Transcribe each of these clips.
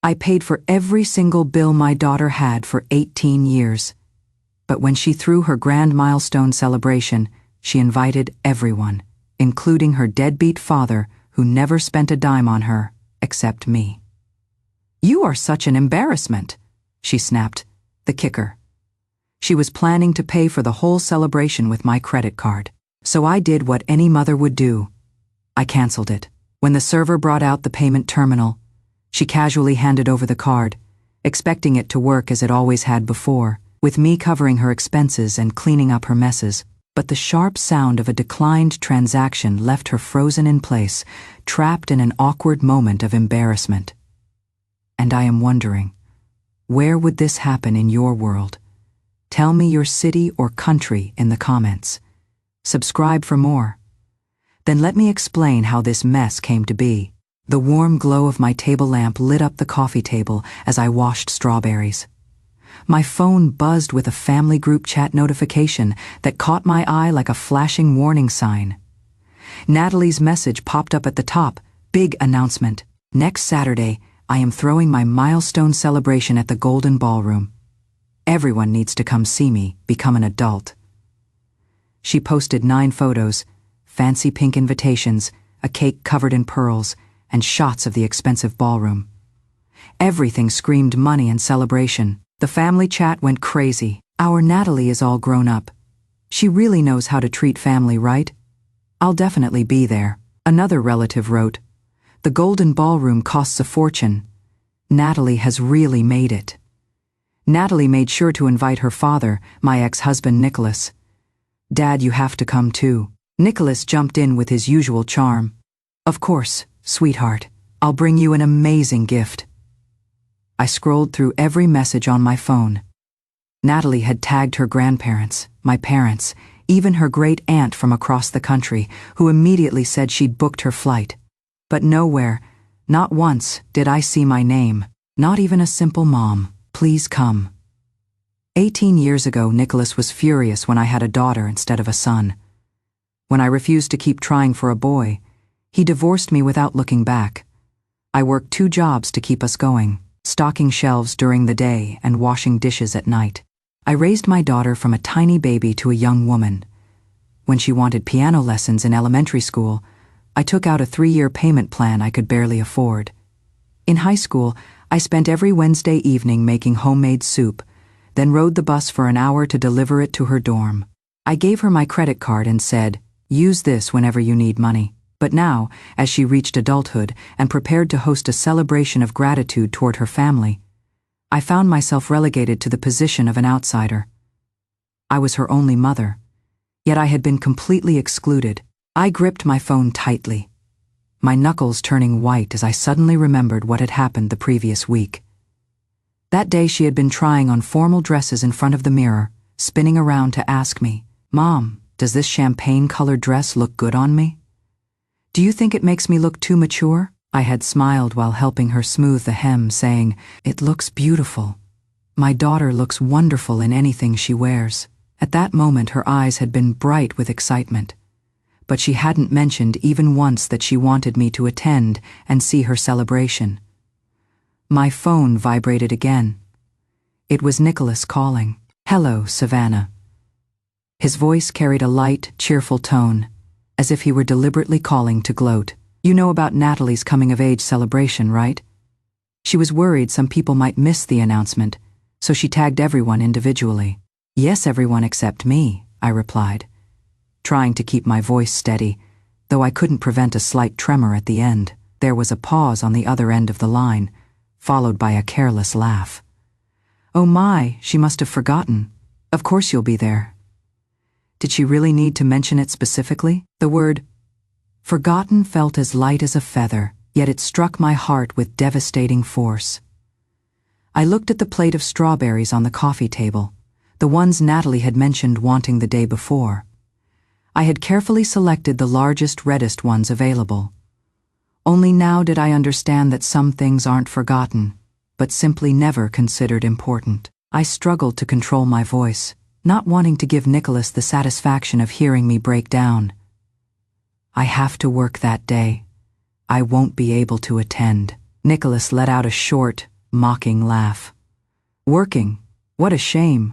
I paid for every single bill my daughter had for 18 years. But when she threw her grand milestone celebration, she invited everyone, including her deadbeat father, who never spent a dime on her, except me. "You are such an embarrassment," she snapped, the kicker. She was planning to pay for the whole celebration with my credit card. So I did what any mother would do. I canceled it. When the server brought out the payment terminal, she casually handed over the card, expecting it to work as it always had before, with me covering her expenses and cleaning up her messes. But the sharp sound of a declined transaction left her frozen in place, trapped in an awkward moment of embarrassment. And I am wondering, where would this happen in your world? Tell me your city or country in the comments. Subscribe for more. Then let me explain how this mess came to be. The warm glow of my table lamp lit up the coffee table as I washed strawberries. My phone buzzed with a family group chat notification that caught my eye like a flashing warning sign. Natalie's message popped up at the top, big announcement. Next Saturday, I am throwing my milestone celebration at the Golden Ballroom. Everyone needs to come see me become an adult. She posted 9 photos, fancy pink invitations, a cake covered in pearls, and shots of the expensive ballroom. Everything screamed money and celebration. The family chat went crazy. Our Natalie is all grown up. She really knows how to treat family, right? I'll definitely be there. Another relative wrote, "The Golden Ballroom costs a fortune. Natalie has really made it." Natalie made sure to invite her father, my ex-husband Nicholas. "Dad, you have to come too." Nicholas jumped in with his usual charm. "Of course, sweetheart. I'll bring you an amazing gift." I scrolled through every message on my phone. Natalie had tagged her grandparents, my parents, even her great-aunt from across the country, who immediately said she'd booked her flight. But nowhere, not once, did I see my name. Not even a simple "Mom, please come." 18 years ago, Nicholas was furious when I had a daughter instead of a son. When I refused to keep trying for a boy, he divorced me without looking back. I worked 2 jobs to keep us going, stocking shelves during the day and washing dishes at night. I raised my daughter from a tiny baby to a young woman. When she wanted piano lessons in elementary school, I took out a 3-year payment plan I could barely afford. In high school, I spent every Wednesday evening making homemade soup, then rode the bus for an hour to deliver it to her dorm. I gave her my credit card and said, "Use this whenever you need money." But now, as she reached adulthood and prepared to host a celebration of gratitude toward her family, I found myself relegated to the position of an outsider. I was her only mother, yet I had been completely excluded. I gripped my phone tightly, my knuckles turning white as I suddenly remembered what had happened the previous week. That day she had been trying on formal dresses in front of the mirror, spinning around to ask me, "Mom, does this champagne-colored dress look good on me? Do you think it makes me look too mature?" I had smiled while helping her smooth the hem, saying, "It looks beautiful. My daughter looks wonderful in anything she wears." At that moment her eyes had been bright with excitement, but she hadn't mentioned even once that she wanted me to attend and see her celebration. My phone vibrated again. It was Nicholas calling. "Hello, Savannah." His voice carried a light, cheerful tone, as if he were deliberately calling to gloat. "You know about Natalie's coming-of-age celebration, right?" She was worried some people might miss the announcement, so she tagged everyone individually. "Yes, everyone except me," I replied, trying to keep my voice steady, though I couldn't prevent a slight tremor at the end. There was a pause on the other end of the line, followed by a careless laugh. "Oh my, she must have forgotten. Of course you'll be there." Did she really need to mention it specifically? The word forgotten felt as light as a feather, yet it struck my heart with devastating force. I looked at the plate of strawberries on the coffee table, the ones Natalie had mentioned wanting the day before. I had carefully selected the largest, reddest ones available. Only now did I understand that some things aren't forgotten, but simply never considered important. I struggled to control my voice, not wanting to give Nicholas the satisfaction of hearing me break down. "I have to work that day. I won't be able to attend." Nicholas let out a short, mocking laugh. Working? What a shame.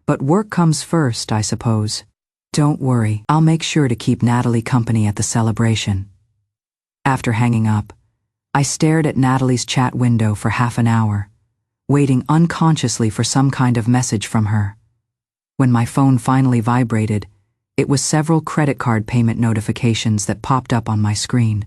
But work comes first, I suppose. Don't worry, I'll make sure to keep Natalie company at the celebration. After hanging up, I stared at Natalie's chat window for half an hour, waiting unconsciously for some kind of message from her. When my phone finally vibrated, it was several credit card payment notifications that popped up on my screen.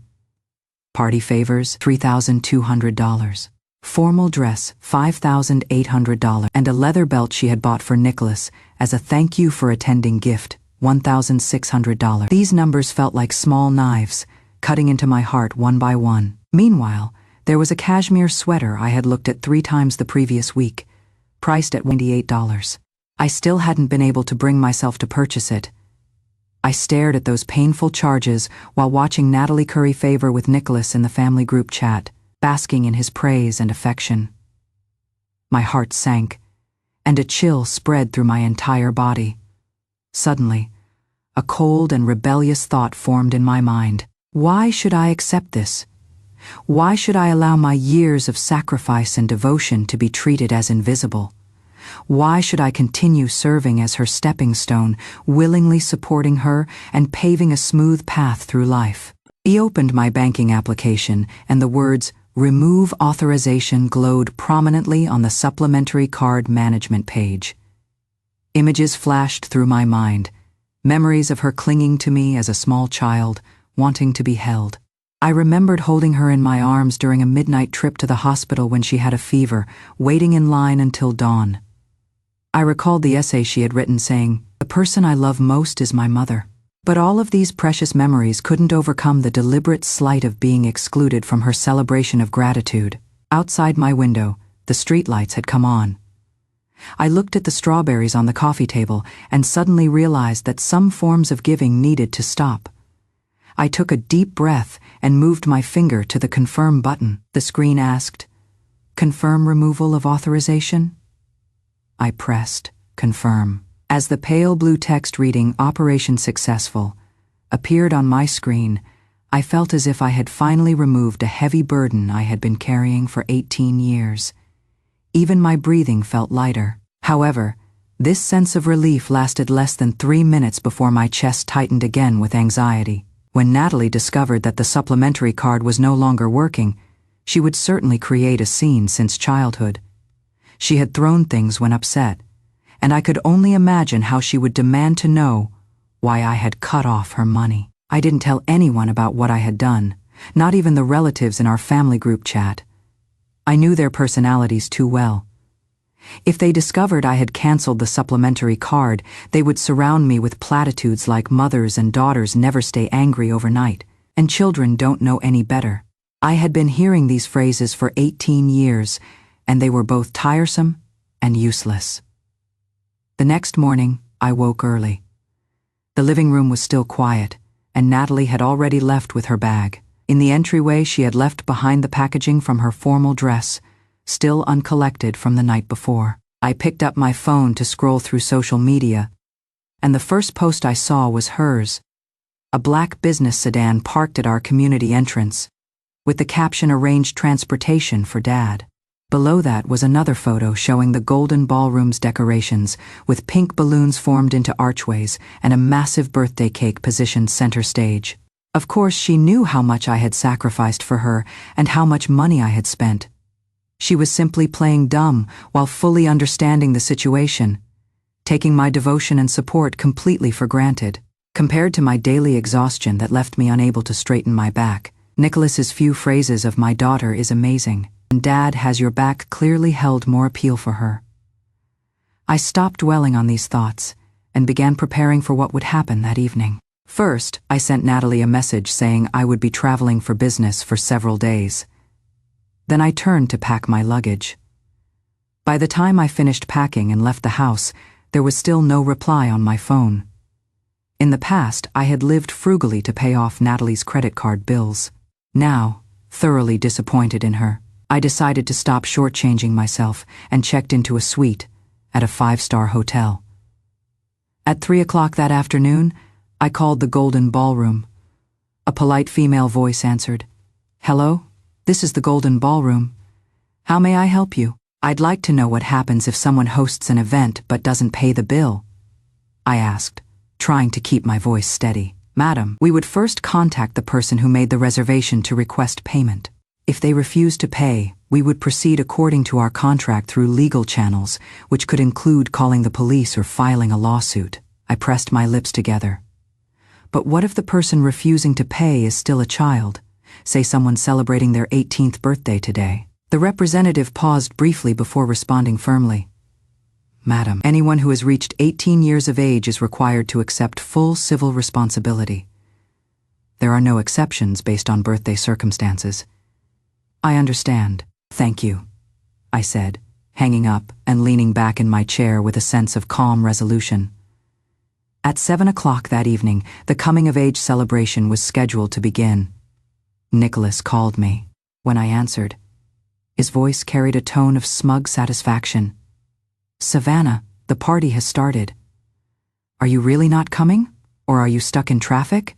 Party favors, $3,200. Formal dress, $5,800, and a leather belt she had bought for Nicholas as a thank you for attending gift, $1,600. These numbers felt like small knives, cutting into my heart one by one. Meanwhile, there was a cashmere sweater I had looked at 3 times the previous week, priced at $98. I still hadn't been able to bring myself to purchase it. I stared at those painful charges while watching Natalie curry favor with Nicholas in the family group chat, basking in his praise and affection. My heart sank, and a chill spread through my entire body. Suddenly, a cold and rebellious thought formed in my mind. Why should I accept this? Why should I allow my years of sacrifice and devotion to be treated as invisible? Why should I continue serving as her stepping stone, willingly supporting her and paving a smooth path through life? I opened my banking application, and the words "Remove Authorization" glowed prominently on the supplementary card management page. Images flashed through my mind, memories of her clinging to me as a small child, wanting to be held. I remembered holding her in my arms during a midnight trip to the hospital when she had a fever, waiting in line until dawn. I recalled the essay she had written saying, "The person I love most is my mother." But all of these precious memories couldn't overcome the deliberate slight of being excluded from her celebration of gratitude. Outside my window, the streetlights had come on. I looked at the strawberries on the coffee table and suddenly realized that some forms of giving needed to stop. I took a deep breath and moved my finger to the confirm button. The screen asked, "Confirm removal of authorization?" I pressed confirm. As the pale blue text reading "Operation Successful" appeared on my screen, I felt as if I had finally removed a heavy burden I had been carrying for 18 years. Even my breathing felt lighter. However, this sense of relief lasted less than 3 minutes before my chest tightened again with anxiety. When Natalie discovered that the supplementary card was no longer working, she would certainly create a scene since childhood. She had thrown things when upset, and I could only imagine how she would demand to know why I had cut off her money. I didn't tell anyone about what I had done, not even the relatives in our family group chat. I knew their personalities too well. If they discovered I had canceled the supplementary card, they would surround me with platitudes like "mothers and daughters never stay angry overnight," and "children don't know any better." I had been hearing these phrases for 18 years, and they were both tiresome and useless. The next morning, I woke early. The living room was still quiet, and Natalie had already left with her bag. In the entryway, she had left behind the packaging from her formal dress, still uncollected from the night before. I picked up my phone to scroll through social media, and the first post I saw was hers, a black business sedan parked at our community entrance, with the caption "Arranged transportation for Dad." Below that was another photo showing the golden ballroom's decorations, with pink balloons formed into archways and a massive birthday cake positioned center stage. Of course, she knew how much I had sacrificed for her and how much money I had spent. She was simply playing dumb while fully understanding the situation, taking my devotion and support completely for granted. Compared to my daily exhaustion that left me unable to straighten my back, Nicholas's few phrases of "my daughter is amazing" and "Dad has your back" clearly held more appeal for her. I stopped dwelling on these thoughts and began preparing for what would happen that evening. First, I sent Natalie a message saying I would be traveling for business for several days. Then I turned to pack my luggage. By the time I finished packing and left the house, there was still no reply on my phone. In the past, I had lived frugally to pay off Natalie's credit card bills. Now, thoroughly disappointed in her, I decided to stop shortchanging myself and checked into a suite at a 5-star hotel. At 3 o'clock that afternoon, I called the Golden Ballroom. A polite female voice answered, "Hello, This is the Golden Ballroom. How may I help you? I'd like to know what happens if someone hosts an event but doesn't pay the bill, I asked, trying to keep my voice steady. Madam, we would first contact the person who made the reservation to request payment. If they refuse to pay, we would proceed according to our contract through legal channels, which could include calling the police or filing a lawsuit. I pressed my lips together. But what if the person refusing to pay is still a child? Say someone celebrating their 18th birthday today. The representative paused briefly before responding firmly. Madam, anyone who has reached 18 years of age is required to accept full civil responsibility. There are no exceptions based on birthday circumstances. I understand. Thank you, I said, hanging up and leaning back in my chair with a sense of calm resolution. At 7 o'clock that evening, the coming-of-age celebration was scheduled to begin. Nicholas called me. When I answered, his voice carried a tone of smug satisfaction. Savannah, the party has started. Are you really not coming? Or are you stuck in traffic?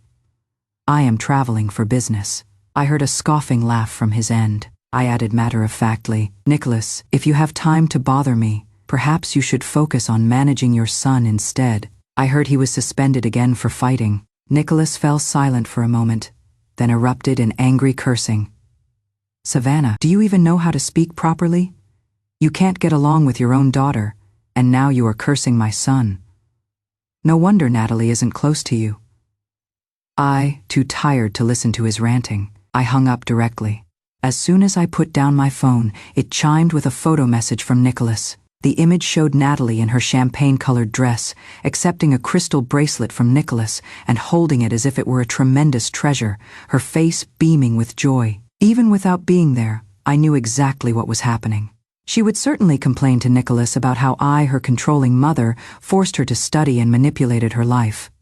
I am traveling for business. I heard a scoffing laugh from his end. I added matter-of-factly, Nicholas, if you have time to bother me, perhaps you should focus on managing your son instead. I heard he was suspended again for fighting. Nicholas fell silent for a moment, then erupted in angry cursing. Savannah, do you even know how to speak properly? You can't get along with your own daughter, and now you are cursing my son. No wonder Natalie isn't close to you. I, too tired to listen to his ranting, I hung up directly. As soon as I put down my phone, it chimed with a photo message from Nicholas. The image showed Natalie in her champagne-colored dress, accepting a crystal bracelet from Nicholas and holding it as if it were a tremendous treasure, her face beaming with joy. Even without being there, I knew exactly what was happening. She would certainly complain to Nicholas about how I, her controlling mother, forced her to study and manipulated her life.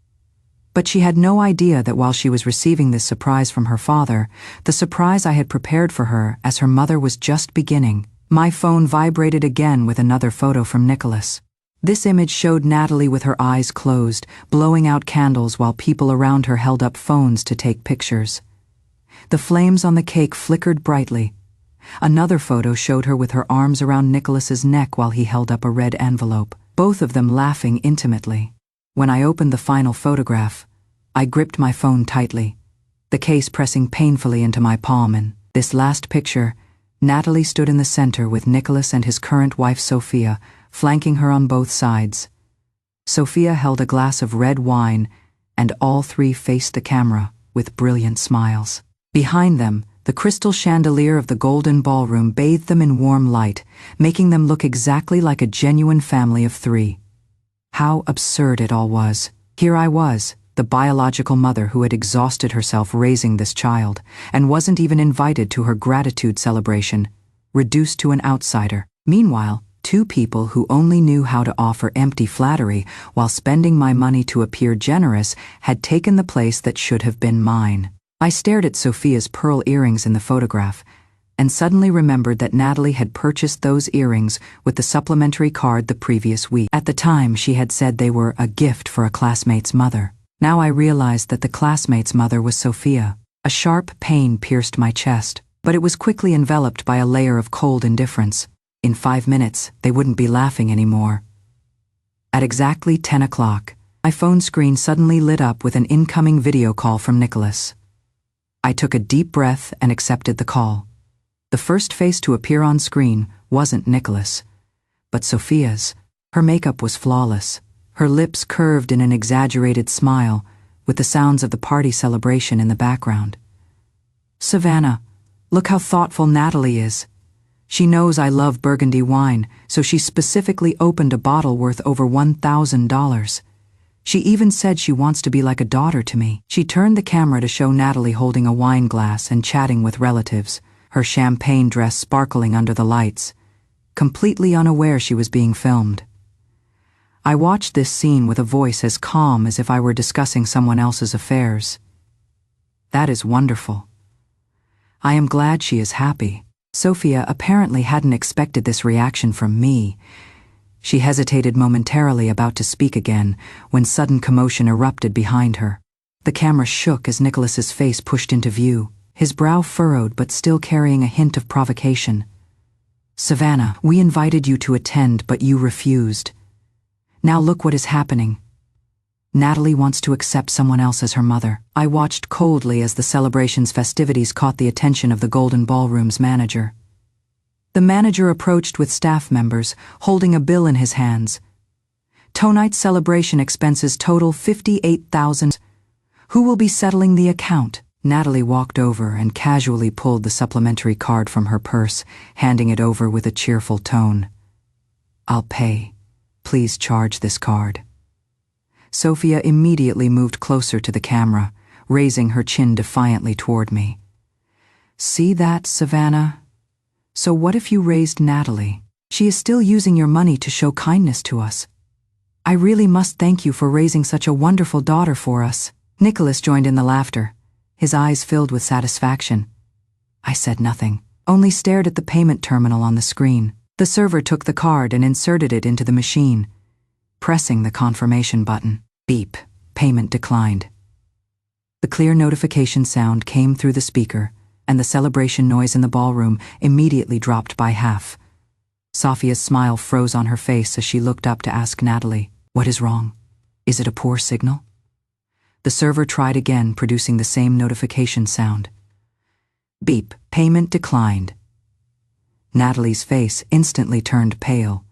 But she had no idea that while she was receiving this surprise from her father, the surprise I had prepared for her as her mother was just beginning. My phone vibrated again with another photo from Nicholas. This image showed Natalie with her eyes closed, blowing out candles while people around her held up phones to take pictures. The flames on the cake flickered brightly. Another photo showed her with her arms around Nicholas's neck while he held up a red envelope, both of them laughing intimately. When I opened the final photograph, I gripped my phone tightly, the case pressing painfully into my palm. In this last picture, Natalie stood in the center with Nicholas and his current wife Sophia, flanking her on both sides. Sophia held a glass of red wine, and all three faced the camera with brilliant smiles. Behind them, the crystal chandelier of the Golden Ballroom bathed them in warm light, making them look exactly like a genuine family of three. How absurd it all was. Here I was, the biological mother who had exhausted herself raising this child, and wasn't even invited to her gratitude celebration, reduced to an outsider. Meanwhile, two people who only knew how to offer empty flattery while spending my money to appear generous had taken the place that should have been mine. I stared at Sophia's pearl earrings in the photograph, and suddenly remembered that Natalie had purchased those earrings with the supplementary card the previous week. At the time, she had said they were a gift for a classmate's mother. Now I realized that the classmate's mother was Sophia. A sharp pain pierced my chest, but it was quickly enveloped by a layer of cold indifference. In 5 minutes, they wouldn't be laughing anymore. At exactly 10 o'clock, my phone screen suddenly lit up with an incoming video call from Nicholas. I took a deep breath and accepted the call. The first face to appear on screen wasn't Nicholas, but Sophia's. Her makeup was flawless, her lips curved in an exaggerated smile, with the sounds of the party celebration in the background. Savannah, look how thoughtful Natalie is. She knows I love Burgundy wine, so she specifically opened a bottle worth over $1,000. She even said she wants to be like a daughter to me. She turned the camera to show Natalie holding a wine glass and chatting with relatives, her champagne dress sparkling under the lights, completely unaware she was being filmed. I watched this scene with a voice as calm as if I were discussing someone else's affairs. That is wonderful. I am glad she is happy. Sophia apparently hadn't expected this reaction from me. She hesitated momentarily, about to speak again, when sudden commotion erupted behind her. The camera shook as Nicholas's face pushed into view, his brow furrowed but still carrying a hint of provocation. "Savannah, we invited you to attend, but you refused. Now look what is happening. Natalie wants to accept someone else as her mother." I watched coldly as the celebration's festivities caught the attention of the Golden Ballroom's manager. The manager approached with staff members, holding a bill in his hands. "Tonight's celebration expenses total $58,000. Who will be settling the account?" Natalie walked over and casually pulled the supplementary card from her purse, handing it over with a cheerful tone. "I'll pay. Please charge this card." Sophia immediately moved closer to the camera, raising her chin defiantly toward me. "See that, Savannah? So what if you raised Natalie? She is still using your money to show kindness to us. I really must thank you for raising such a wonderful daughter for us." Nicholas joined in the laughter, his eyes filled with satisfaction. I said nothing, only stared at the payment terminal on the screen. The server took the card and inserted it into the machine, pressing the confirmation button. Beep. Payment declined. The clear notification sound came through the speaker, and the celebration noise in the ballroom immediately dropped by half. Sophia's smile froze on her face as she looked up to ask Natalie, "What is wrong? Is it a poor signal?" The server tried again, producing the same notification sound. Beep. Payment declined. Natalie's face instantly turned pale.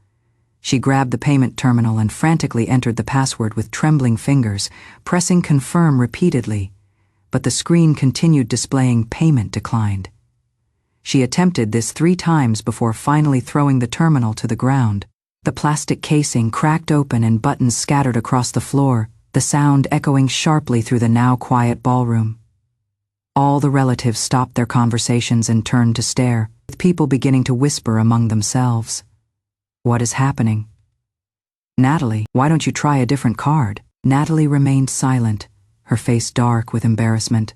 She grabbed the payment terminal and frantically entered the password with trembling fingers, pressing confirm repeatedly, but the screen continued displaying payment declined. She attempted this 3 times before finally throwing the terminal to the ground. The plastic casing cracked open and buttons scattered across the floor, the sound echoing sharply through the now quiet ballroom. All the relatives stopped their conversations and turned to stare, with people beginning to whisper among themselves. "What is happening?" "Natalie, why don't you try a different card?" Natalie remained silent, her face dark with embarrassment.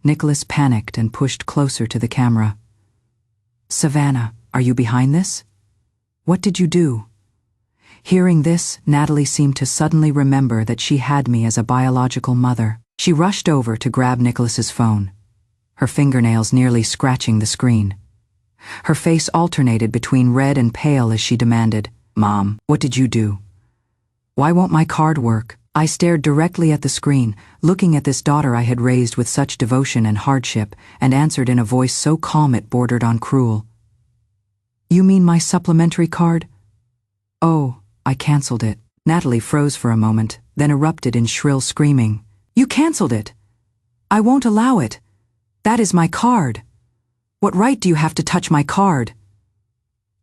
Nicholas panicked and pushed closer to the camera. "Savannah, are you behind this? What did you do?" Hearing this, Natalie seemed to suddenly remember that she had me as a biological mother. She rushed over to grab Nicholas's phone, her fingernails nearly scratching the screen. Her face alternated between red and pale as she demanded, "Mom, what did you do? Why won't my card work?" I stared directly at the screen, looking at this daughter I had raised with such devotion and hardship, and answered in a voice so calm it bordered on cruel. "You mean my supplementary card? Oh, I canceled it." Natalie froze for a moment, then erupted in shrill screaming. "You canceled it? I won't allow it. That is my card. What right do you have to touch my card?"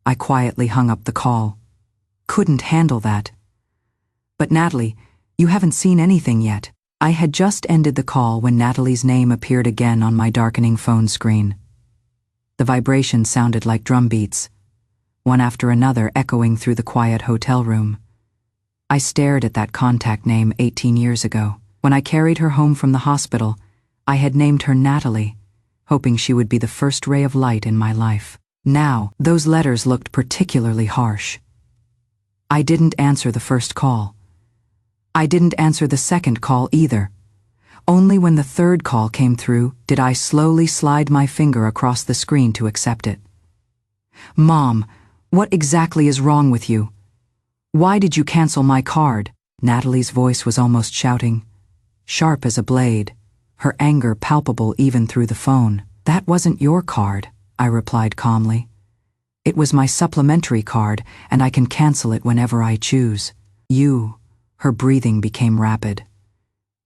I quietly hung up the call. Couldn't handle that. "But Natalie, you haven't seen anything yet." I had just ended the call when Natalie's name appeared again on my darkening phone screen. The vibration sounded like drum beats, one after another echoing through the quiet hotel room. I stared at that contact name 18 years ago. When I carried her home from the hospital, I had named her Natalie, hoping she would be the first ray of light in my life. Now, those letters looked particularly harsh. I didn't answer the first call. I didn't answer the second call either. Only when the third call came through did I slowly slide my finger across the screen to accept it. "Mom, what exactly is wrong with you? Why did you cancel my card?" Natalie's voice was almost shouting, sharp as a blade, her anger palpable even through the phone. "That wasn't your card," I replied calmly. "It was my supplementary card, and I can cancel it whenever I choose." Her breathing became rapid.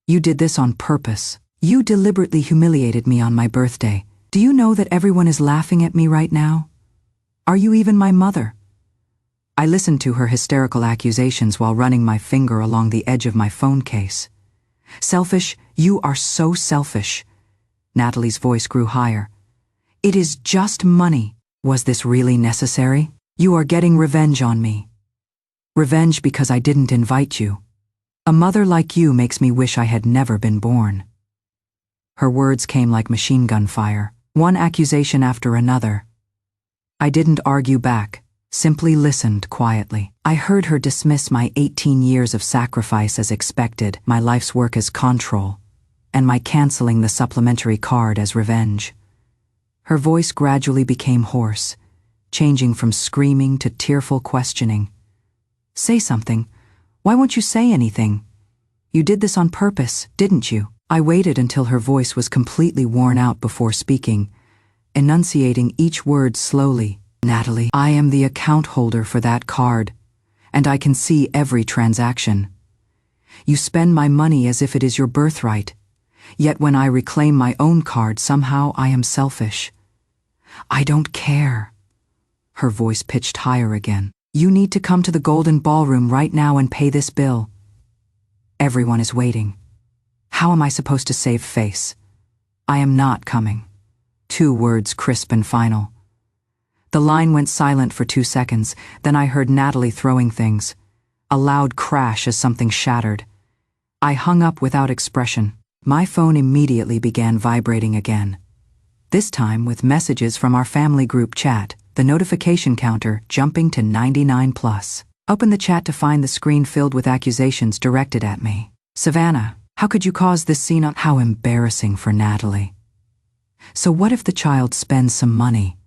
"You did this on purpose. You deliberately humiliated me on my birthday. Do you know that everyone is laughing at me right now? Are you even my mother?" I listened to her hysterical accusations while running my finger along the edge of my phone case. "Selfish, you are so selfish." Natalie's voice grew higher. "It is just money. Was this really necessary? You are getting revenge on me. Revenge because I didn't invite you. A mother like you makes me wish I had never been born." Her words came like machine gun fire, one accusation after another. I didn't argue back, simply listened quietly. I heard her dismiss my 18 years of sacrifice as expected, my life's work as control. and my canceling the supplementary card as revenge. Her voice gradually became hoarse, changing from screaming to tearful questioning. Say something. Why won't you say anything? You did this on purpose, didn't you? I waited until her voice was completely worn out before speaking, enunciating each word slowly. Natalie, I am the account holder for that card, and I can see every transaction. You spend my money as if it is your birthright, yet when I reclaim my own card, somehow I am selfish. I don't care. Her voice pitched higher again. You need to come to the Golden Ballroom right now and pay this bill. Everyone is waiting. How am I supposed to save face? I am not coming. 2 words, crisp and final. The line went silent for 2 seconds, then I heard Natalie throwing things. A loud crash as something shattered. I hung up without expression. My phone immediately began vibrating again. This time with messages from our family group chat, the notification counter jumping to 99+. Opened the chat to find the screen filled with accusations directed at me. Savannah, how could you cause this scene? How embarrassing for Natalie. So what if the child spends some money?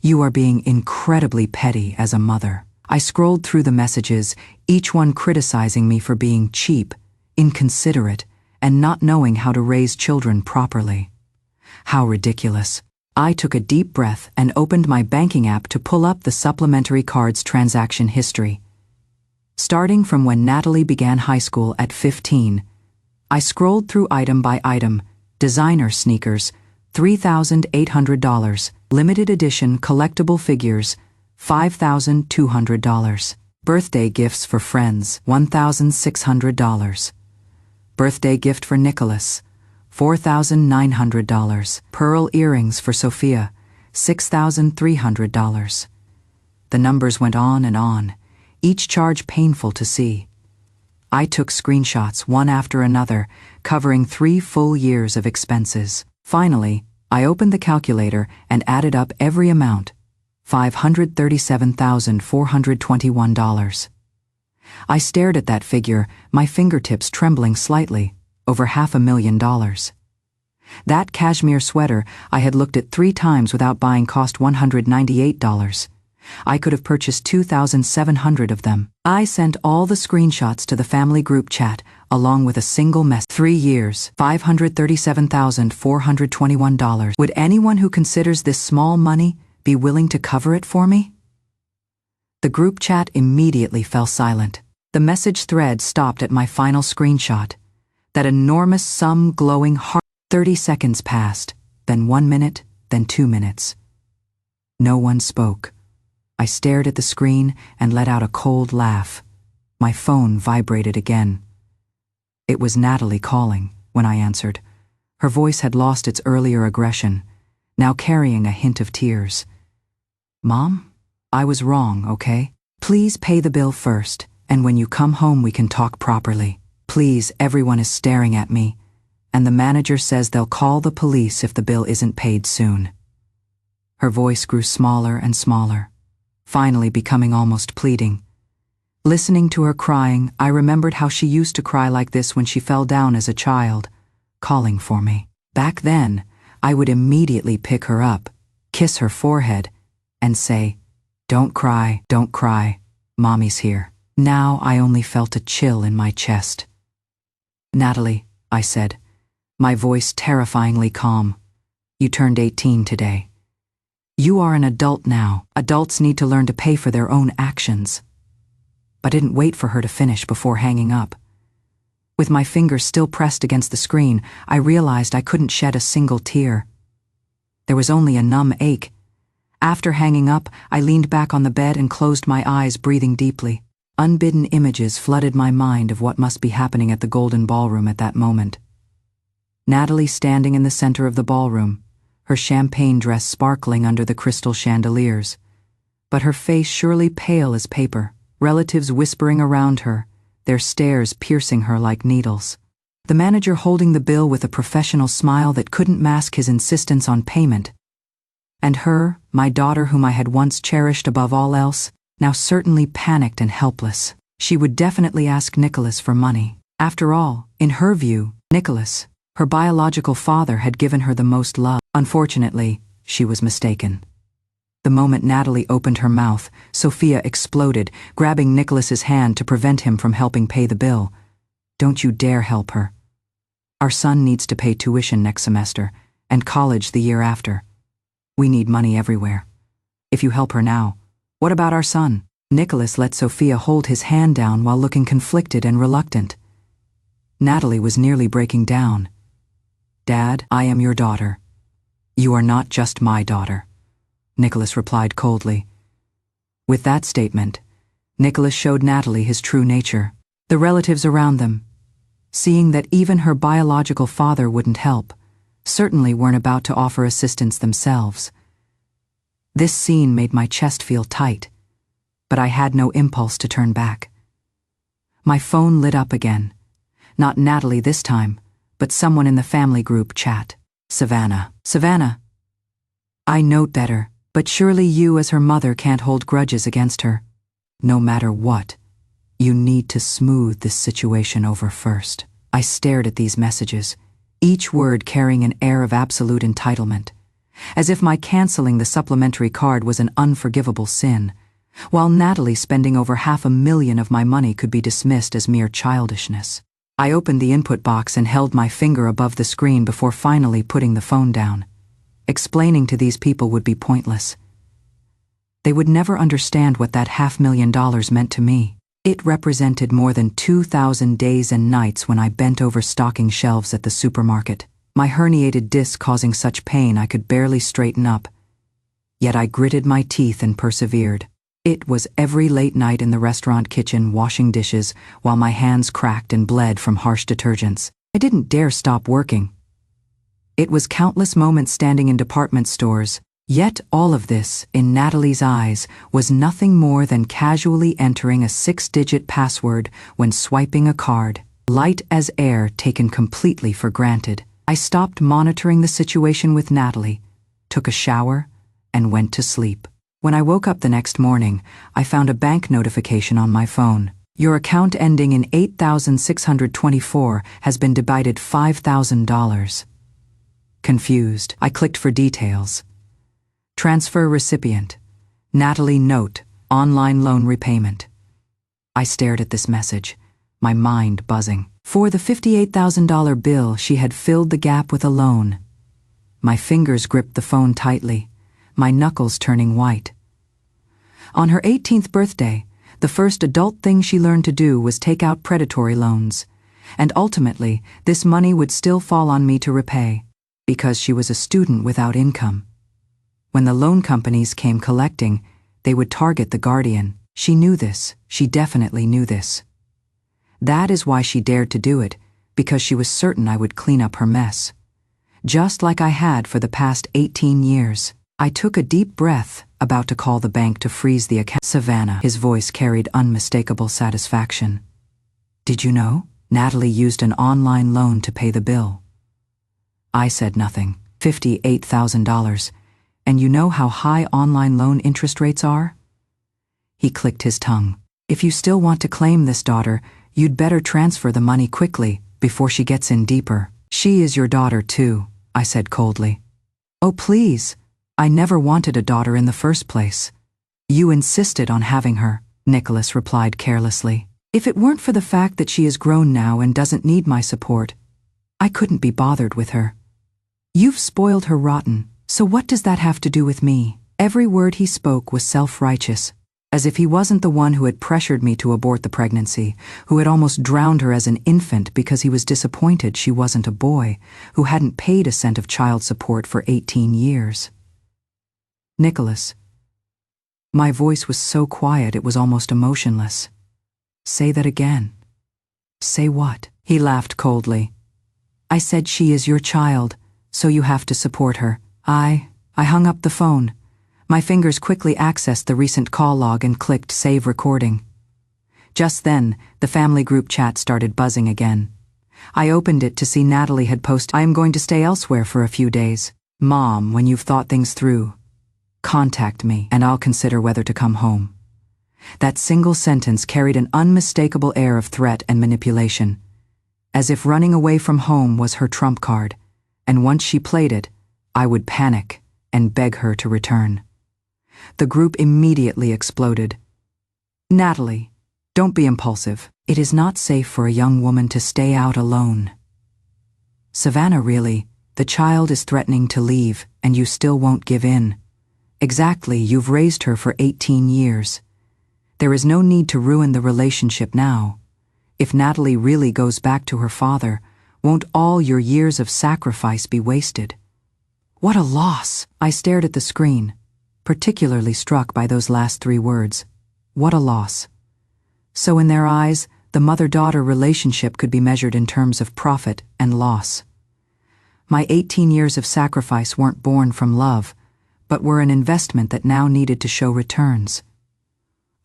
You are being incredibly petty as a mother. I scrolled through the messages, each one criticizing me for being cheap, inconsiderate, and not knowing how to raise children properly. How ridiculous. I took a deep breath and opened my banking app to pull up the supplementary card's transaction history. Starting from when Natalie began high school at 15, I scrolled through item by item. Designer sneakers, $3,800. Limited edition collectible figures, $5,200. Birthday gifts for friends, $1,600. Birthday gift for Nicholas, $4,900. Pearl earrings for Sophia, $6,300. The numbers went on and on, each charge painful to see. I took screenshots one after another, covering 3 full years of expenses. Finally, I opened the calculator and added up every amount, $537,421. I stared at that figure, my fingertips trembling slightly, over $500,000. That cashmere sweater I had looked at 3 times without buying cost $198. I could have purchased 2,700 of them. I sent all the screenshots to the family group chat, along with a single message. 3 years, $537,421. Would anyone who considers this small money be willing to cover it for me? The group chat immediately fell silent. The message thread stopped at my final screenshot. That enormous sum glowing hard. 30 seconds passed, then 1 minute, then 2 minutes. No one spoke. I stared at the screen and let out a cold laugh. My phone vibrated again. It was Natalie calling when I answered. Her voice had lost its earlier aggression, now carrying a hint of tears. Mom, I was wrong, okay? Please pay the bill first, and when you come home we can talk properly. Please, everyone is staring at me, and the manager says they'll call the police if the bill isn't paid soon. Her voice grew smaller and smaller, finally becoming almost pleading. Listening to her crying, I remembered how she used to cry like this when she fell down as a child, calling for me. Back then, I would immediately pick her up, kiss her forehead, and say, don't cry, Mommy's here." Now I only felt a chill in my chest. "Natalie," I said, my voice terrifyingly calm, "you turned 18 today. You are an adult now. Adults need to learn to pay for their own actions." I didn't wait for her to finish before hanging up. With my fingers still pressed against the screen, I realized I couldn't shed a single tear. There was only a numb ache. After hanging up, I leaned back on the bed and closed my eyes, breathing deeply. Unbidden images flooded my mind of what must be happening at the Golden Ballroom at that moment. Natalie standing in the center of the ballroom, her champagne dress sparkling under the crystal chandeliers, but her face surely pale as paper, relatives whispering around her, their stares piercing her like needles. The manager holding the bill with a professional smile that couldn't mask his insistence on payment. And her, my daughter whom I had once cherished above all else, now certainly panicked and helpless. She would definitely ask Nicholas for money. After all, in her view, Nicholas, Her biological father had given her the most love. Unfortunately, she was mistaken. The moment Natalie opened her mouth, Sophia exploded, grabbing Nicholas's hand to prevent him from helping pay the bill. "Don't you dare help her. Our son needs to pay tuition next semester, and college the year after. We need money everywhere. If you help her now, what about our son?" Nicholas let Sophia hold his hand down while looking conflicted and reluctant. Natalie was nearly breaking down. "Dad, I am your daughter. You are not just my daughter," Nicholas replied coldly. With that statement, Nicholas showed Natalie his true nature. The relatives around them, seeing that even her biological father wouldn't help, certainly weren't about to offer assistance themselves. This scene made my chest feel tight, but I had no impulse to turn back. My phone lit up again. Not Natalie this time, but someone in the family group chat. "Savannah. Savannah. I know better, but surely you as her mother can't hold grudges against her. No matter what, you need to smooth this situation over first." I stared at these messages, each word carrying an air of absolute entitlement, as if my canceling the supplementary card was an unforgivable sin, while Natalie spending over $500,000 of my money could be dismissed as mere childishness. I opened the input box and held my finger above the screen before finally putting the phone down. Explaining to these people would be pointless. They would never understand what that $500,000 meant to me. It represented more than 2,000 days and nights when I bent over stocking shelves at the supermarket, my herniated disc causing such pain I could barely straighten up. Yet I gritted my teeth and persevered. It was every late night in the restaurant kitchen washing dishes while my hands cracked and bled from harsh detergents. I didn't dare stop working. It was countless moments standing in department stores, yet all of this, in Natalie's eyes, was nothing more than casually entering a 6-digit password when swiping a card, light as air taken completely for granted. I stopped monitoring the situation with Natalie, took a shower, and went to sleep. When I woke up the next morning, I found a bank notification on my phone. "Your account ending in 8624 has been debited $5,000. Confused, I clicked for details. Transfer recipient. Natalie note, online loan repayment. I stared at this message, my mind buzzing. For the $58,000 bill, she had filled the gap with a loan. My fingers gripped the phone tightly, my knuckles turning white. On her 18th birthday, the first adult thing she learned to do was take out predatory loans, and ultimately, this money would still fall on me to repay, because she was a student without income. When the loan companies came collecting, they would target the guardian. She knew this. She definitely knew this. That is why she dared to do it, because she was certain I would clean up her mess. Just like I had for the past 18 years. I took a deep breath, about to call the bank to freeze the account. "Savannah," his voice carried unmistakable satisfaction. "Did you know? Natalie used an online loan to pay the bill." I said nothing. $58,000. And you know how high online loan interest rates are? He clicked his tongue. "If you still want to claim this daughter, you'd better transfer the money quickly, before she gets in deeper." "She is your daughter too," I said coldly. "Oh please. I never wanted a daughter in the first place." "You insisted on having her," Nicholas replied carelessly. "If it weren't for the fact that she is grown now and doesn't need my support, I couldn't be bothered with her. You've spoiled her rotten, so what does that have to do with me?" Every word he spoke was self-righteous, as if he wasn't the one who had pressured me to abort the pregnancy, who had almost drowned her as an infant because he was disappointed she wasn't a boy, who hadn't paid a cent of child support for 18 years. "Nicholas." My voice was so quiet it was almost emotionless. "Say that again." "Say what?" He laughed coldly. "I said she is your child, so you have to support her." I hung up the phone. My fingers quickly accessed the recent call log and clicked save recording. Just then, the family group chat started buzzing again. I opened it to see Natalie had posted, "I am going to stay elsewhere for a few days. Mom, when you've thought things through, contact me and I'll consider whether to come home." That single sentence carried an unmistakable air of threat and manipulation. as if running away from home was her trump card, and once she played it, I would panic and beg her to return. The group immediately exploded. "Natalie, don't be impulsive. It is not safe for a young woman to stay out alone." "Savannah, really, the child is threatening to leave, and you still won't give in. Exactly, you've raised her for 18 years. There is no need to ruin the relationship now. If Natalie really goes back to her father, won't all your years of sacrifice be wasted?" What a loss! I stared at the screen, particularly struck by those last 3 words. What a loss. So in their eyes, the mother-daughter relationship could be measured in terms of profit and loss. My 18 years of sacrifice weren't born from love, but were an investment that now needed to show returns.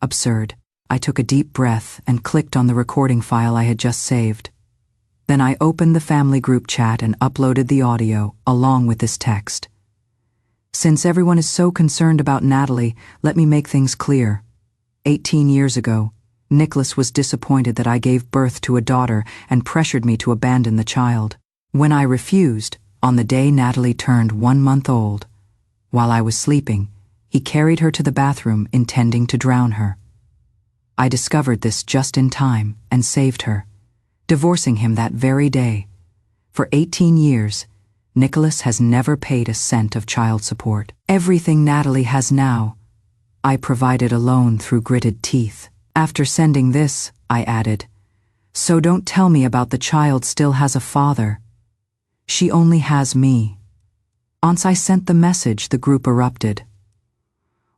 Absurd. I took a deep breath and clicked on the recording file I had just saved. Then I opened the family group chat and uploaded the audio, along with this text. "Since everyone is so concerned about Natalie, let me make things clear. 18 years ago, Nicholas was disappointed that I gave birth to a daughter and pressured me to abandon the child. When I refused, on the day Natalie turned 1 month old, while I was sleeping, he carried her to the bathroom intending to drown her. I discovered this just in time and saved her, divorcing him that very day. For 18 years, Nicholas has never paid a cent of child support. Everything Natalie has now, I provided alone through gritted teeth." After sending this, I added, "So don't tell me about the child still has a father. She only has me." Once I sent the message, the group erupted.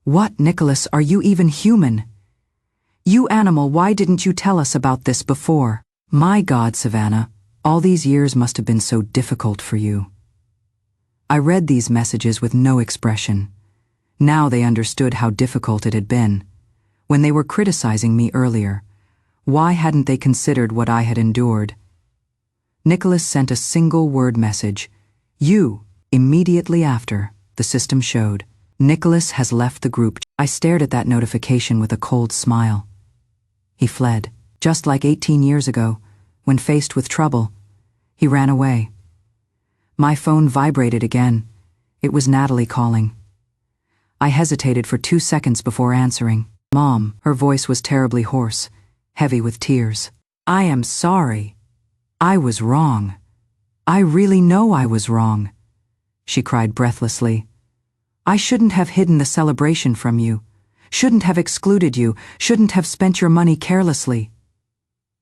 "What, Nicholas, are you even human? You animal, why didn't you tell us about this before? My God, Savannah, all these years must have been so difficult for you." I read these messages with no expression. Now they understood how difficult it had been. When they were criticizing me earlier, why hadn't they considered what I had endured? Nicholas sent a single-word message. "You," immediately after, the system showed. "Nicholas has left the group." I stared at that notification with a cold smile. He fled, just like 18 years ago, when faced with trouble. He ran away. My phone vibrated again. It was Natalie calling. I hesitated for 2 seconds before answering. "Mom," her voice was terribly hoarse, heavy with tears. "I am sorry. I was wrong. I really know I was wrong," she cried breathlessly. "I shouldn't have hidden the celebration from you, shouldn't have excluded you, shouldn't have spent your money carelessly.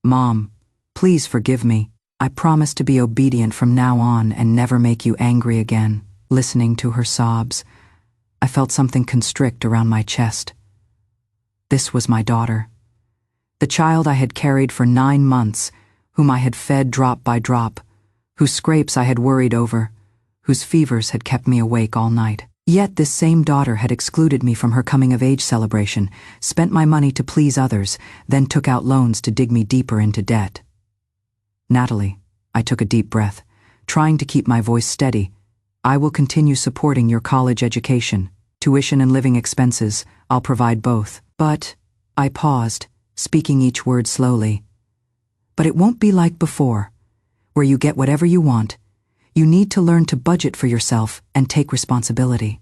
Mom, please forgive me. I promise to be obedient from now on and never make you angry again." Listening to her sobs, I felt something constrict around my chest. This was my daughter. The child I had carried for 9 months, whom I had fed drop by drop, whose scrapes I had worried over, whose fevers had kept me awake all night. Yet this same daughter had excluded me from her coming-of-age celebration, spent my money to please others, then took out loans to dig me deeper into debt. "Natalie," I took a deep breath, trying to keep my voice steady, "I will continue supporting your college education. Tuition and living expenses, I'll provide both. But," I paused, speaking each word slowly, "but it won't be like before, where you get whatever you want. You need to learn to budget for yourself and take responsibility."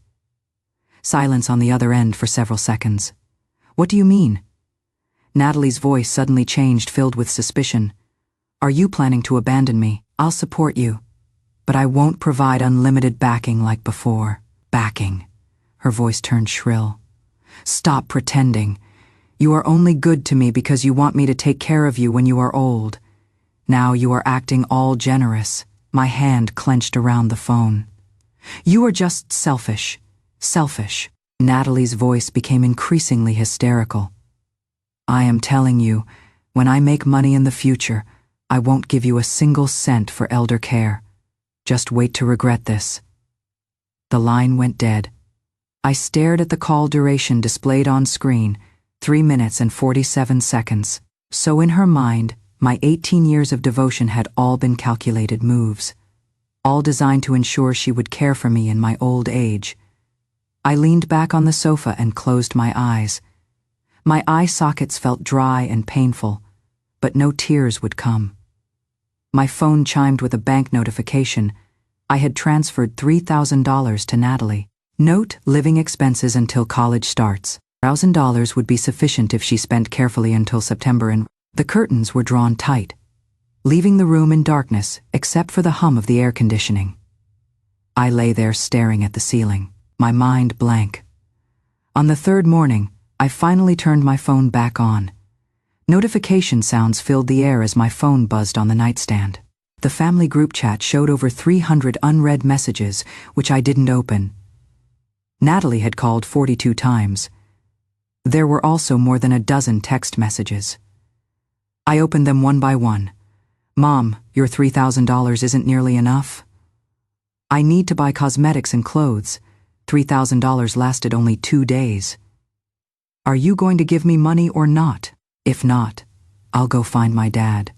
Silence on the other end for several seconds. "What do you mean?" Natalie's voice suddenly changed, filled with suspicion. "Are you planning to abandon me? I'll support you, but I won't provide unlimited backing like before." "Backing." Her voice turned shrill. "Stop pretending. You are only good to me because you want me to take care of you when you are old. Now you are acting all generous." My hand clenched around the phone. "You are just selfish. Selfish." Natalie's voice became increasingly hysterical. "I am telling you, when I make money in the future, I won't give you a single cent for elder care. Just wait to regret this." The line went dead. I stared at the call duration displayed on screen, 3 minutes and 47 seconds. So in her mind, my 18 years of devotion had all been calculated moves, all designed to ensure she would care for me in my old age. I leaned back on the sofa and closed my eyes. My eye sockets felt dry and painful, but no tears would come. My phone chimed with a bank notification. I had transferred $3,000 to Natalie. Note: living expenses until college starts. $1,000 would be sufficient if she spent carefully until September, and the curtains were drawn tight, leaving the room in darkness except for the hum of the air conditioning. I lay there staring at the ceiling, my mind blank. On the third morning, I finally turned my phone back on. Notification sounds filled the air as my phone buzzed on the nightstand. The family group chat showed over 300 unread messages, which I didn't open. Natalie had called 42 times. There were also more than a dozen text messages. I opened them one by one. Mom, your $3,000 isn't nearly enough. I need to buy cosmetics and clothes. $3,000 lasted only 2 days. Are you going to give me money or not? If not, I'll go find my dad.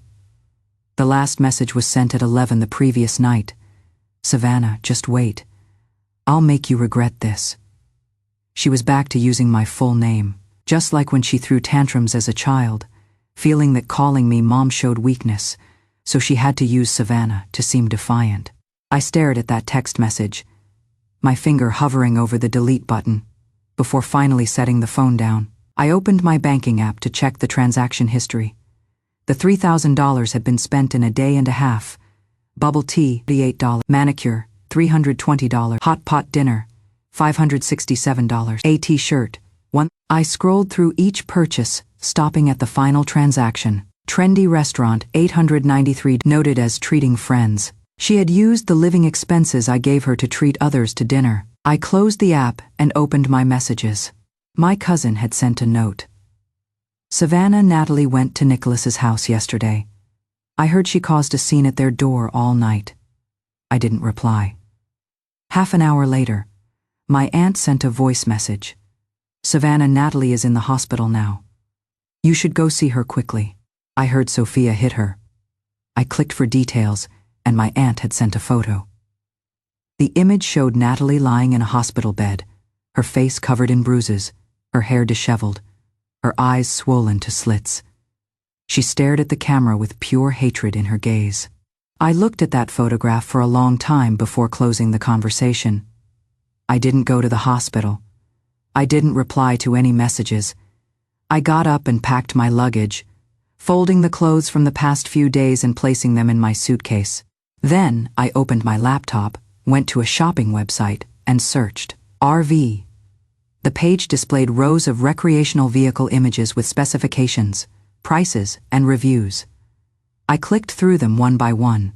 The last message was sent at 11 the previous night. Savannah, just wait. I'll make you regret this. She was back to using my full name, just like when she threw tantrums as a child, feeling that calling me Mom showed weakness, so she had to use Savannah to seem defiant. I stared at that text message, my finger hovering over the delete button, before finally setting the phone down. I opened my banking app to check the transaction history. The $3,000 had been spent in a day and a half. Bubble tea, $88. Manicure, $320. Hot pot dinner, $567. A t-shirt, $1. I scrolled through each purchase, stopping at the final transaction. Trendy restaurant, $893. Noted as treating friends. She had used the living expenses I gave her to treat others to dinner. I closed the app and opened my messages. My cousin had sent a note. Savannah, Natalie went to Nicholas's house yesterday. I heard she caused a scene at their door all night. I didn't reply. Half an hour later, my aunt sent a voice message. Savannah, Natalie is in the hospital now. You should go see her quickly. I heard Sophia hit her. I clicked for details, and my aunt had sent a photo. The image showed Natalie lying in a hospital bed, her face covered in bruises, her hair disheveled, her eyes swollen to slits. She stared at the camera with pure hatred in her gaze. I looked at that photograph for a long time before closing the conversation. I didn't go to the hospital. I didn't reply to any messages. I got up and packed my luggage, folding the clothes from the past few days and placing them in my suitcase. Then I opened my laptop, went to a shopping website, and searched RV. The page displayed rows of recreational vehicle images with specifications, prices, and reviews. I clicked through them one by one.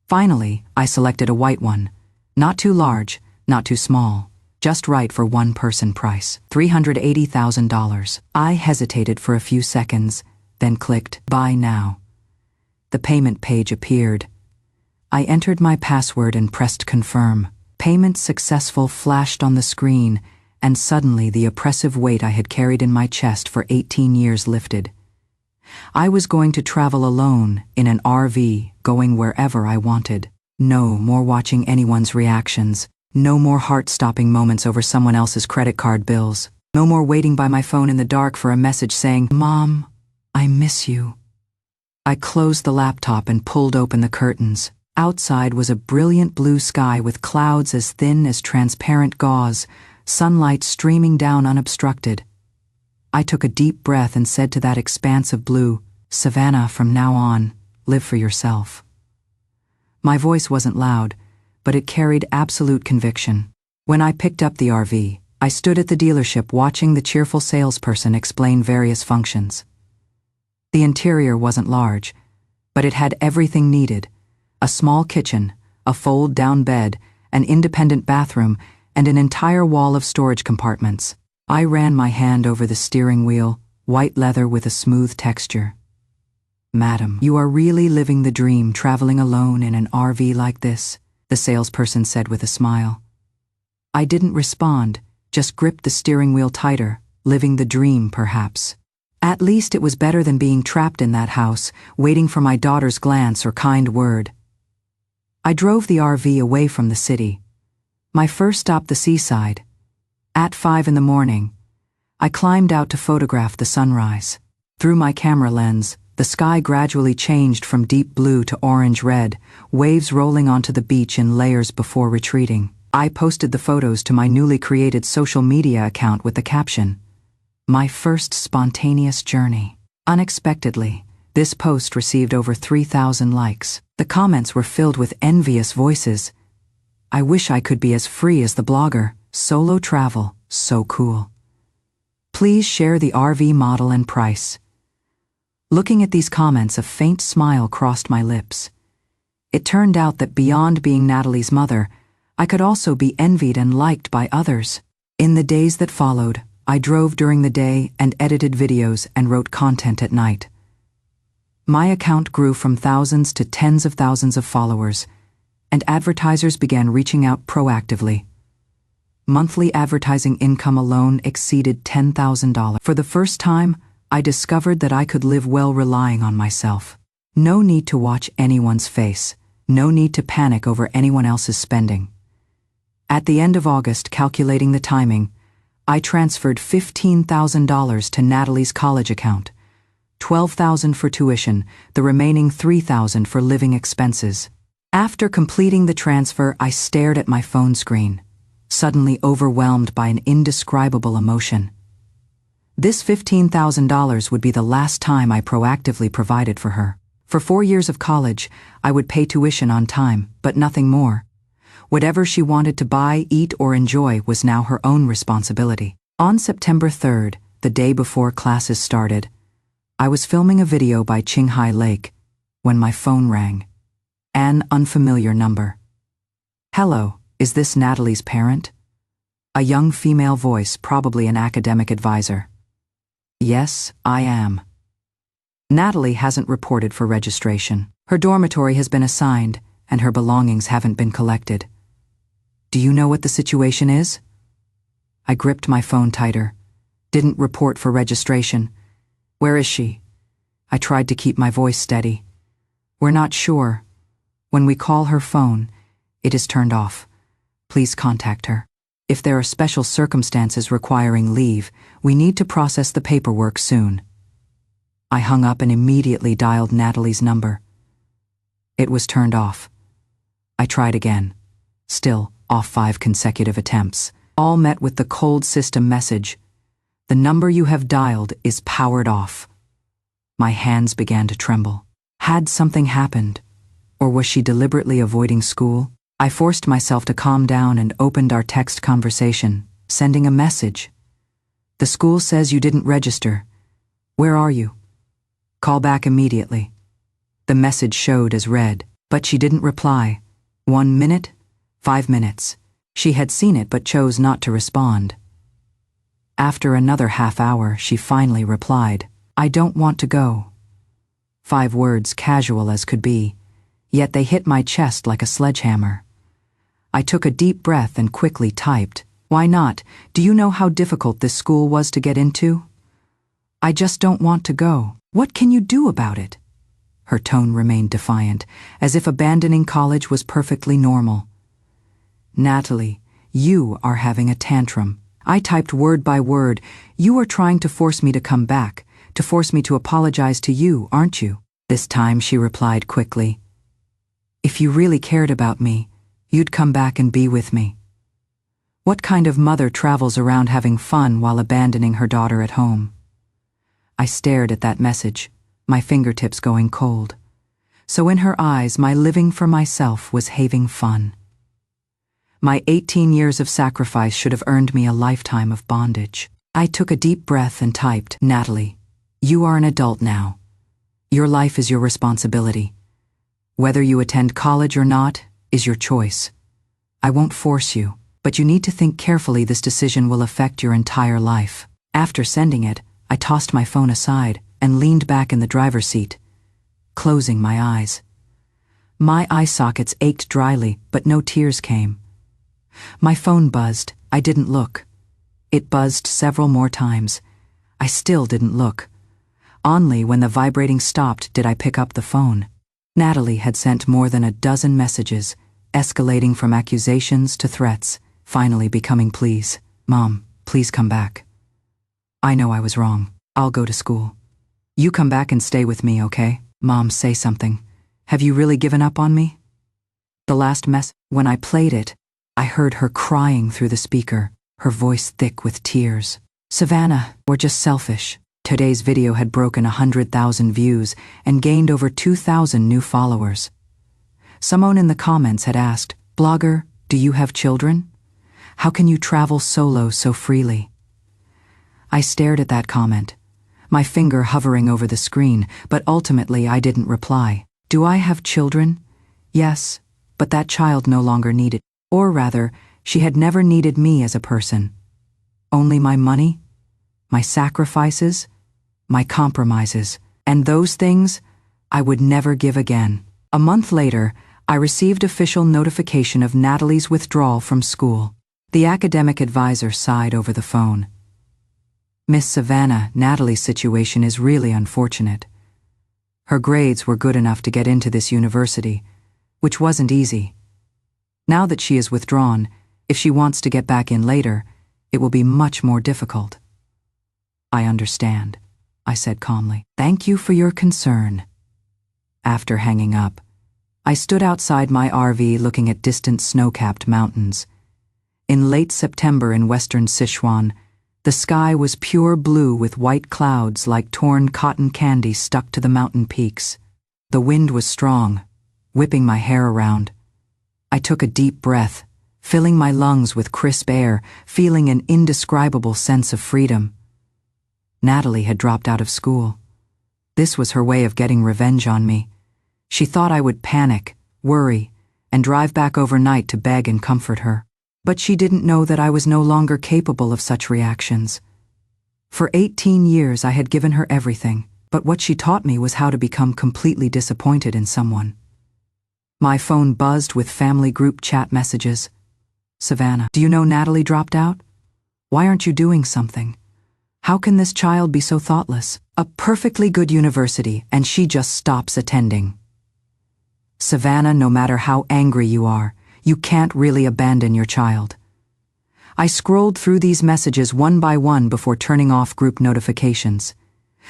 Finally, I selected a white one. Not too large, not too small, just right for one-person price. $380,000. I hesitated for a few seconds, then clicked Buy Now. The payment page appeared. I entered my password and pressed Confirm. Payment successful flashed on the screen, and suddenly the oppressive weight I had carried in my chest for 18 years lifted. I was going to travel alone, in an RV, going wherever I wanted. No more watching anyone's reactions. No more heart-stopping moments over someone else's credit card bills. No more waiting by my phone in the dark for a message saying, Mom, I miss you. I closed the laptop and pulled open the curtains. Outside was a brilliant blue sky with clouds as thin as transparent gauze, sunlight streaming down unobstructed. I took a deep breath and said to that expanse of blue, Savannah, from now on, live for yourself. My voice wasn't loud, but it carried absolute conviction. When I picked up the RV, I stood at the dealership watching the cheerful salesperson explain various functions. The interior wasn't large, but it had everything needed: a small kitchen, a fold-down bed, an independent bathroom, and an entire wall of storage compartments. I ran my hand over the steering wheel, white leather with a smooth texture. Madam, you are really living the dream traveling alone in an RV like this, the salesperson said with a smile. I didn't respond, just gripped the steering wheel tighter, living the dream perhaps. At least it was better than being trapped in that house, waiting for my daughter's glance or kind word. I drove the RV away from the city. My first stop the seaside. At 5 in the morning, I climbed out to photograph the sunrise. Through my camera lens, The sky gradually changed from deep blue to orange-red, waves rolling onto the beach in layers before retreating. I posted the photos to my newly created social media account with the caption, "My first spontaneous journey." Unexpectedly, this post received over 3,000 likes. The comments were filled with envious voices. "I wish I could be as free as the blogger. Solo travel, so cool. Please share the RV model and price." Looking at these comments, a faint smile crossed my lips. It turned out that beyond being Natalie's mother, I could also be envied and liked by others. In the days that followed, I drove during the day and edited videos and wrote content at night. My account grew from thousands to tens of thousands of followers, and advertisers began reaching out proactively. Monthly advertising income alone exceeded $10,000. For the first time, I discovered that I could live well relying on myself. No need to watch anyone's face. No need to panic over anyone else's spending. At the end of August, calculating the timing, I transferred $15,000 to Natalie's college account, $12,000 for tuition, the remaining $3,000 for living expenses. After completing the transfer, I stared at my phone screen, suddenly overwhelmed by an indescribable emotion. This $15,000 would be the last time I proactively provided for her. For 4 years of college, I would pay tuition on time, but nothing more. Whatever she wanted to buy, eat, or enjoy was now her own responsibility. On September 3rd, the day before classes started, I was filming a video by Qinghai Lake when my phone rang. An unfamiliar number. "Hello, is this Natalie's parent?" A young female voice, probably an academic advisor. "Yes, I am." Natalie hasn't reported for registration. Her dormitory has been assigned, and her belongings haven't been collected. "Do you know what the situation is?" I gripped my phone tighter. "Didn't report for registration. Where is she?" I tried to keep my voice steady. "We're not sure. When we call her phone, it is turned off. Please contact her. If there are special circumstances requiring leave, we need to process the paperwork soon." I hung up and immediately dialed Natalie's number. It was turned off. I tried again. Still off 5 consecutive attempts, all met with the cold system message, "The number you have dialed is powered off." My hands began to tremble. Had something happened? Or was she deliberately avoiding school? I forced myself to calm down and opened our text conversation, sending a message. "The school says you didn't register. Where are you? Call back immediately." The message showed as read, but she didn't reply. 1 minute, 5 minutes. She had seen it but chose not to respond. After another half hour, she finally replied, "I don't want to go." 5 words, casual as could be, yet they hit my chest like a sledgehammer. I took a deep breath and quickly typed, "Why not? Do you know how difficult this school was to get into? I just don't want to go. What can you do about it?" Her tone remained defiant, as if abandoning college was perfectly normal. "Natalie, you are having a tantrum." I typed word by word, "You are trying to force me to come back, to force me to apologize to you, aren't you?" This time she replied quickly, "If you really cared about me, you'd come back and be with me. What kind of mother travels around having fun while abandoning her daughter at home?" I stared at that message, my fingertips going cold. So in her eyes, my living for myself was having fun. My 18 years of sacrifice should have earned me a lifetime of bondage. I took a deep breath and typed, "Natalie, you are an adult now. Your life is your responsibility. Whether you attend college or not is your choice. I won't force you, but you need to think carefully. This decision will affect your entire life." After sending it, I tossed my phone aside and leaned back in the driver's seat, closing my eyes. My eye sockets ached dryly, but no tears came. My phone buzzed. I didn't look. It buzzed several more times. I still didn't look. Only when the vibrating stopped did I pick up the phone. Natalie had sent more than a dozen messages, escalating from accusations to threats, finally becoming pleas. "Mom, please come back. I know I was wrong. I'll go to school. You come back and stay with me, okay? Mom, say something. Have you really given up on me? The last mess, when I played it, I heard her crying through the speaker, her voice thick with tears. Savannah, we're just selfish. Today's video had broken 100,000 views and gained over 2,000 new followers. Someone in the comments had asked, "Blogger, do you have children? How can you travel solo so freely?" I stared at that comment, my finger hovering over the screen, but ultimately I didn't reply. Do I have children? Yes, but that child no longer needed, or rather, she had never needed me as a person. Only my money, my sacrifices, my compromises, and those things I would never give again. A month later, I received official notification of Natalie's withdrawal from school. The academic advisor sighed over the phone. Miss Savannah, Natalie's situation is really unfortunate. Her grades were good enough to get into this university, which wasn't easy. Now that she is withdrawn, if she wants to get back in later, it will be much more difficult. I understand, I said calmly. Thank you for your concern. After hanging up, I stood outside my RV looking at distant snow-capped mountains. In late September in western Sichuan, the sky was pure blue with white clouds like torn cotton candy stuck to the mountain peaks. The wind was strong, whipping my hair around. I took a deep breath, filling my lungs with crisp air, feeling an indescribable sense of freedom. Natalie had dropped out of school. This was her way of getting revenge on me. She thought I would panic, worry, and drive back overnight to beg and comfort her. But she didn't know that I was no longer capable of such reactions. For 18 years I had given her everything, but what she taught me was how to become completely disappointed in someone. My phone buzzed with family group chat messages. Savannah, do you know Natalie dropped out? Why aren't you doing something? How can this child be so thoughtless? A perfectly good university, and she just stops attending. Savannah, no matter how angry you are, you can't really abandon your child. I scrolled through these messages one by one before turning off group notifications.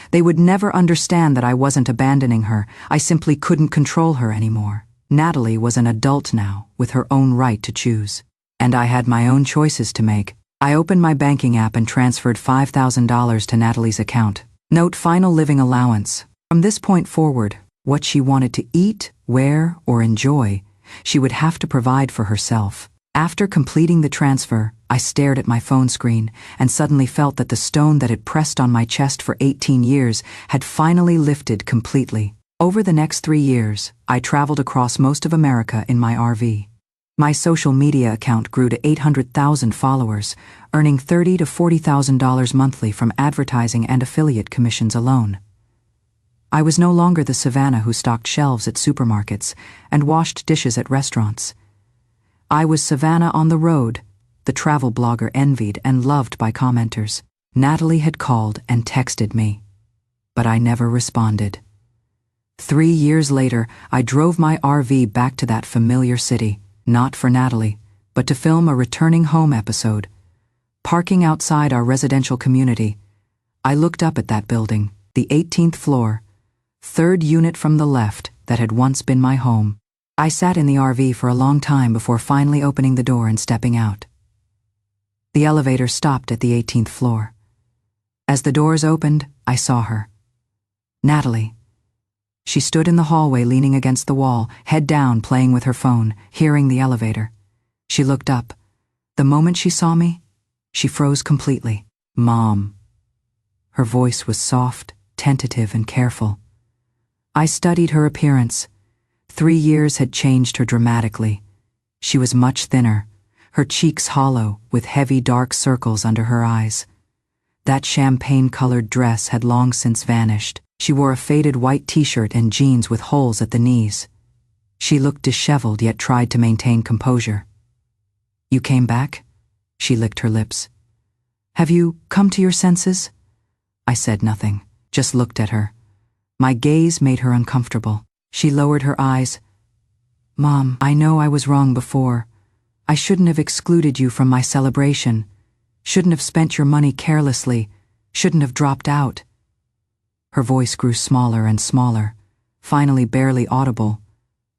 They would never understand that I wasn't abandoning her, I simply couldn't control her anymore. Natalie was an adult now, with her own right to choose. And I had my own choices to make. I opened my banking app and transferred $5,000 to Natalie's account. Note final living allowance. From this point forward, what she wanted to eat, wear, or enjoy, she would have to provide for herself. After completing the transfer, I stared at my phone screen and suddenly felt that the stone that had pressed on my chest for 18 years had finally lifted completely. Over the next 3 years, I traveled across most of America in my RV. My social media account grew to 800,000 followers, earning $30,000 to $40,000 monthly from advertising and affiliate commissions alone. I was no longer the Savannah who stocked shelves at supermarkets and washed dishes at restaurants. I was Savannah on the road, the travel blogger envied and loved by commenters. Natalie had called and texted me, but I never responded. 3 years later, I drove my RV back to that familiar city, not for Natalie, but to film a returning home episode. Parking outside our residential community, I looked up at that building, the 18th floor, 3rd unit from the left that had once been my home. I sat in the RV for a long time before finally opening the door and stepping out. The elevator stopped at the 18th floor. As the doors opened, I saw her. Natalie. She stood in the hallway leaning against the wall, head down playing with her phone, hearing the elevator. She looked up. The moment she saw me, she froze completely. Mom. Her voice was soft, tentative, and careful. I studied her appearance. 3 years had changed her dramatically. She was much thinner, her cheeks hollow, with heavy dark circles under her eyes. That champagne-colored dress had long since vanished. She wore a faded white t-shirt and jeans with holes at the knees. She looked disheveled yet tried to maintain composure. You came back? She licked her lips. Have you come to your senses? I said nothing, just looked at her. My gaze made her uncomfortable. She lowered her eyes. Mom, I know I was wrong before. I shouldn't have excluded you from my celebration. Shouldn't have spent your money carelessly. Shouldn't have dropped out. Her voice grew smaller and smaller, finally barely audible.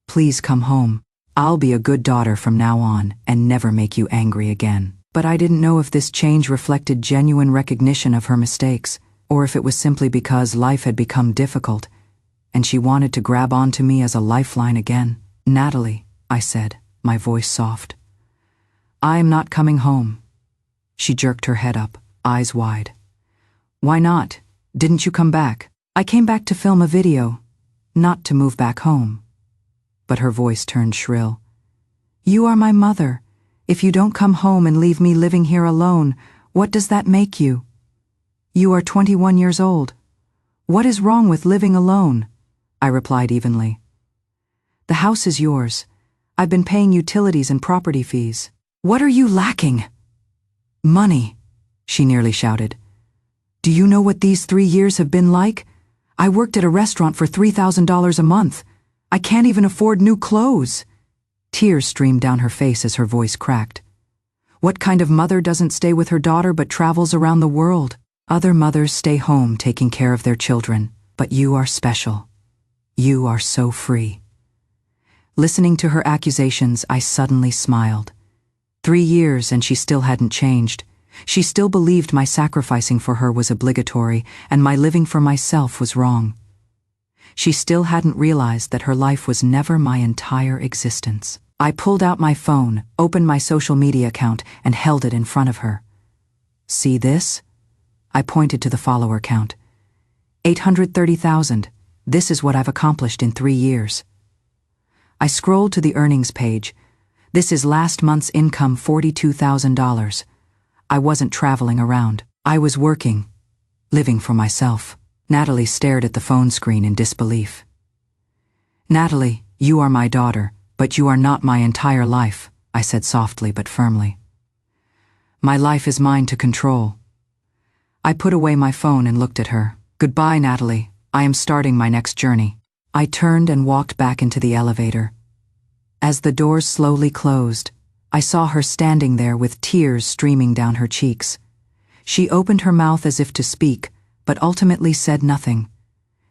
"Please come home. I'll be a good daughter from now on and never make you angry again." But I didn't know if this change reflected genuine recognition of her mistakes, or if it was simply because life had become difficult, and she wanted to grab onto me as a lifeline again. "Natalie," I said, my voice soft. "I'm not coming home." She jerked her head up, eyes wide. "Why not? Didn't you come back?" "I came back to film a video, not to move back home." But her voice turned shrill. "You are my mother. If you don't come home and leave me living here alone, what does that make you? You are 21 years old. What is wrong with living alone?" I replied evenly. "The house is yours. I've been paying utilities and property fees." "What are you lacking?" "Money," she nearly shouted. "Do you know what these 3 years have been like? I worked at a restaurant for $3,000 a month. I can't even afford new clothes." Tears streamed down her face as her voice cracked. "What kind of mother doesn't stay with her daughter but travels around the world? Other mothers stay home taking care of their children, but you are special. You are so free." Listening to her accusations, I suddenly smiled. 3 years and she still hadn't changed. She still believed my sacrificing for her was obligatory and my living for myself was wrong. She still hadn't realized that her life was never my entire existence. I pulled out my phone, opened my social media account, and held it in front of her. "See this?" I pointed to the follower count. 830,000. This is what I've accomplished in 3 years. I scrolled to the earnings page. This is last month's income, $42,000. I wasn't traveling around. I was working, living for myself. Natalie stared at the phone screen in disbelief. "Natalie, you are my daughter, but you are not my entire life," I said softly but firmly. "My life is mine to control." I put away my phone and looked at her. "Goodbye, Natalie. I am starting my next journey." I turned and walked back into the elevator. As the doors slowly closed, I saw her standing there with tears streaming down her cheeks. She opened her mouth as if to speak, but ultimately said nothing.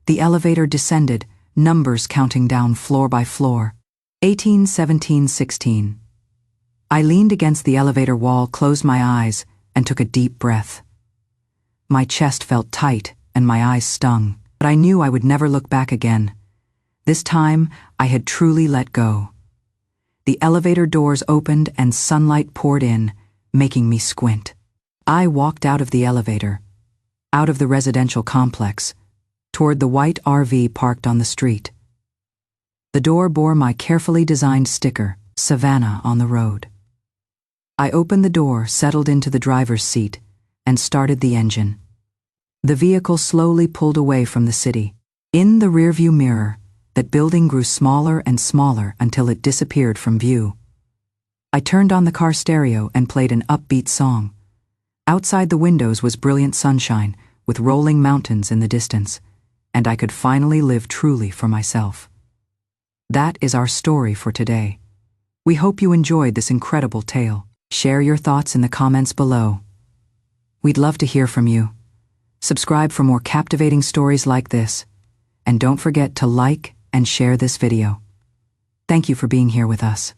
The elevator descended, numbers counting down floor by floor. 18, 17, 16. I leaned against the elevator wall, closed my eyes, and took a deep breath. My chest felt tight and my eyes stung, but I knew I would never look back again. This time, I had truly let go. The elevator doors opened and sunlight poured in, making me squint. I walked out of the elevator, out of the residential complex, toward the white RV parked on the street. The door bore my carefully designed sticker, "Savannah on the road." I opened the door, settled into the driver's seat, and started the engine. The vehicle slowly pulled away from the city. In the rearview mirror, that building grew smaller and smaller until it disappeared from view. I turned on the car stereo and played an upbeat song. Outside the windows was brilliant sunshine, with rolling mountains in the distance, and I could finally live truly for myself. That is our story for today. We hope you enjoyed this incredible tale. Share your thoughts in the comments below. We'd love to hear from you. Subscribe for more captivating stories like this, and don't forget to like and share this video. Thank you for being here with us.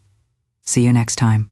See you next time.